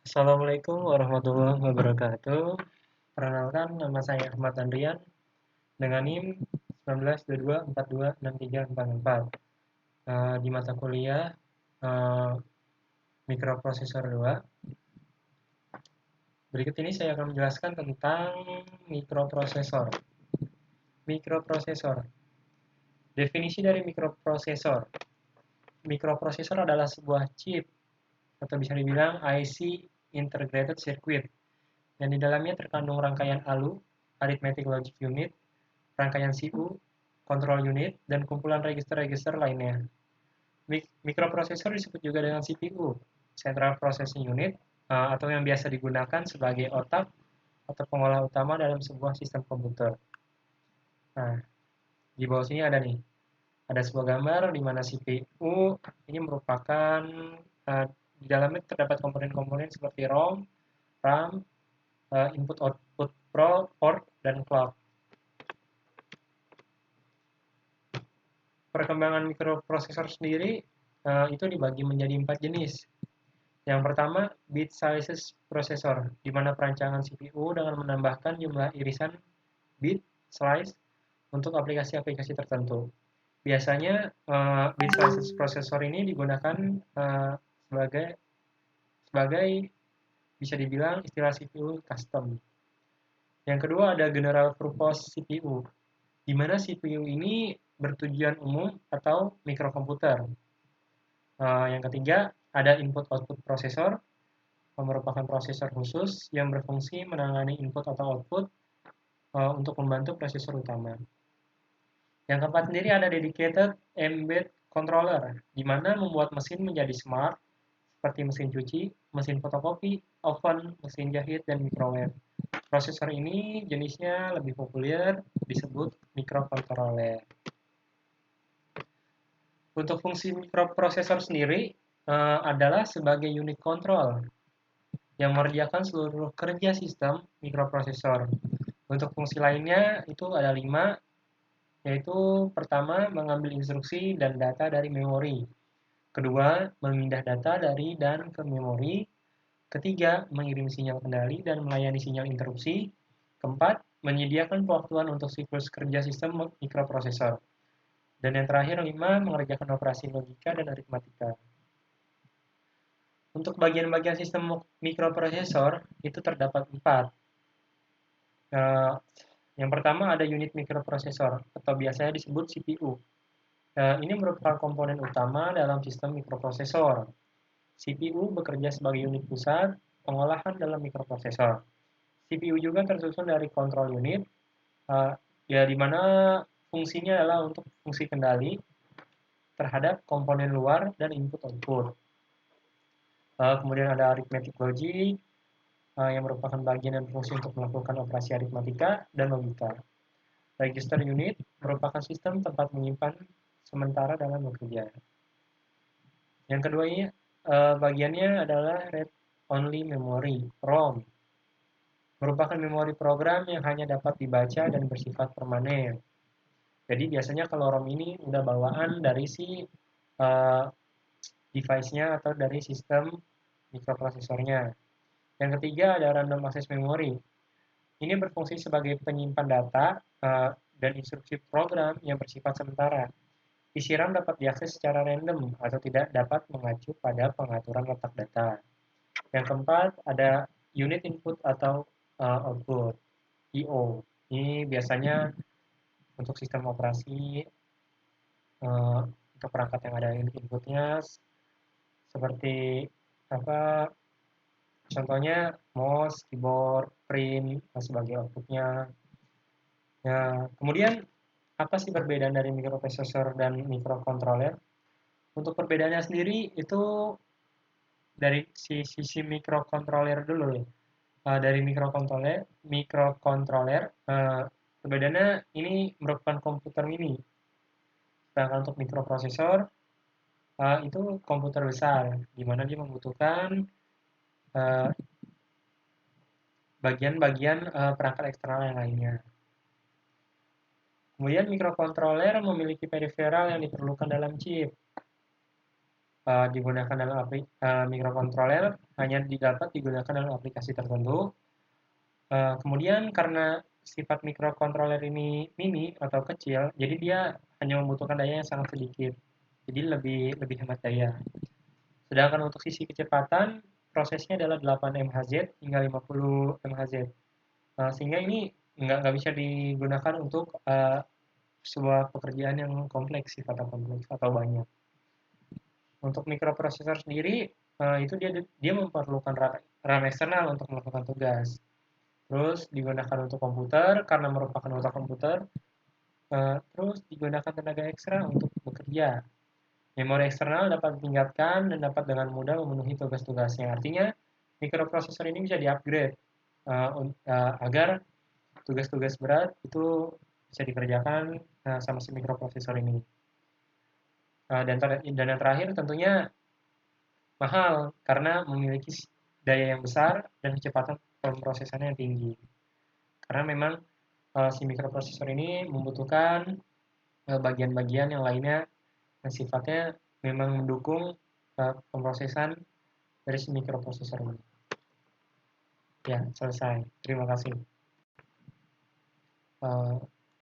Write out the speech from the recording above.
Assalamualaikum warahmatullahi wabarakatuh. Perkenalkan, nama saya Ahmad Andrian dengan NIM 1922426344 di mata kuliah eh, Mikroprosesor 2. Berikut ini saya akan menjelaskan tentang mikroprosesor. Mikroprosesor. Definisi dari mikroprosesor. Mikroprosesor adalah sebuah chip atau bisa dibilang IC Integrated Circuit yang di dalamnya terkandung rangkaian ALU, Arithmetic Logic Unit, rangkaian CPU, control unit, dan kumpulan register-register lainnya. Mikroprosesor disebut juga dengan CPU, Central Processing Unit, atau yang biasa digunakan sebagai otak atau pengolah utama dalam sebuah sistem komputer. Nah, di bawah sini ada nih, ada sebuah gambar di mana CPU ini merupakan di dalamnya terdapat komponen-komponen seperti ROM, RAM, input-output port, dan clock. Perkembangan mikroprosesor sendiri itu dibagi menjadi 4 jenis. Yang pertama, bit sizes processor, di mana perancangan CPU dengan menambahkan jumlah irisan bit slice untuk aplikasi-aplikasi tertentu. Biasanya bit sizes processor ini digunakan sebagai sebagai bisa dibilang istilah CPU custom. Yang kedua ada general purpose CPU, di mana CPU ini bertujuan umum atau mikrokomputer. Yang ketiga, ada input-output prosesor, yang merupakan prosesor khusus yang berfungsi menangani input atau output untuk membantu prosesor utama. Yang keempat sendiri ada dedicated embedded controller, di mana membuat mesin menjadi smart, seperti mesin cuci, mesin fotokopi, oven, mesin jahit, dan microwave. Prosesor ini jenisnya lebih populer disebut microcontroller. Untuk fungsi mikroprosesor sendiri adalah sebagai unit kontrol yang mengerjakan seluruh kerja sistem mikroprosesor. Untuk fungsi lainnya itu ada 5, yaitu pertama mengambil instruksi dan data dari memori. Kedua, memindah data dari dan ke memori. Ketiga, mengirim sinyal kendali dan melayani sinyal interupsi. Keempat, menyediakan pewaktuan untuk siklus kerja sistem mikroprosesor. Dan yang terakhir, 5, mengerjakan operasi logika dan aritmatika. Untuk bagian-bagian sistem mikroprosesor, itu terdapat 4. Yang pertama ada unit mikroprosesor, atau biasanya disebut CPU. Ini merupakan komponen utama dalam sistem mikroprosesor. CPU bekerja sebagai unit pusat pengolahan dalam mikroprosesor. CPU juga tersusun dari control unit, ya di mana fungsinya adalah untuk fungsi kendali terhadap komponen luar dan input-output. Kemudian ada arithmetic logic, yang merupakan bagian dan fungsi untuk melakukan operasi aritmatika dan logika. Register unit merupakan sistem tempat menyimpan sementara dalam bekerja. Yang kedua ini bagiannya adalah read only memory, ROM. Merupakan memori program yang hanya dapat dibaca dan bersifat permanen. Jadi biasanya kalau ROM ini udah bawaan dari si device-nya atau dari sistem mikroprosesornya. Yang ketiga ada random access memory. Ini berfungsi sebagai penyimpan data dan instruksi program yang bersifat sementara. Isi RAM dapat diakses secara random atau tidak dapat mengacu pada pengaturan letak data. Yang keempat ada unit input atau output, I/O. Ini biasanya untuk sistem operasi untuk perangkat yang ada unit inputnya seperti apa? Contohnya mouse, keyboard, print sebagai outputnya. Nah, kemudian apa sih perbedaan dari mikroprosesor dan mikrocontroller? Untuk perbedaannya sendiri itu dari sisi mikrocontroller dulu ya. Dari mikrocontroller perbedaannya ini merupakan komputer mini. Sedangkan untuk mikroprosesor itu komputer besar, di mana dia membutuhkan bagian-bagian perangkat eksternal yang lainnya. Kemudian mikrocontroller memiliki peripheral yang diperlukan dalam chip. digunakan dalam mikrokontroler hanya dapat digunakan dalam aplikasi tertentu. Kemudian karena sifat mikrokontroler ini mini atau kecil, jadi dia hanya membutuhkan daya yang sangat sedikit. Jadi lebih hemat daya. Sedangkan untuk sisi kecepatan, prosesnya adalah 8 MHz hingga 50 MHz. Sehingga ini nggak bisa digunakan untuk sebuah pekerjaan yang kompleks, sifatnya kompleks atau banyak. Untuk mikroprosesor sendiri, itu dia memerlukan RAM eksternal untuk melakukan tugas. Terus digunakan untuk komputer karena merupakan otak komputer. Terus digunakan tenaga ekstra untuk bekerja. Memori eksternal dapat ditingkatkan dan dapat dengan mudah memenuhi tugas-tugasnya. Artinya, mikroprosesor ini bisa di-upgrade agar tugas-tugas berat itu bisa dikerjakan sama si mikroprosesor ini. Dan yang terakhir tentunya mahal karena memiliki daya yang besar dan kecepatan pemrosesannya yang tinggi. Karena memang si mikroprosesor ini membutuhkan bagian-bagian yang lainnya yang sifatnya memang mendukung pemrosesan dari si mikroprosesor ini. Ya, selesai. Terima kasih.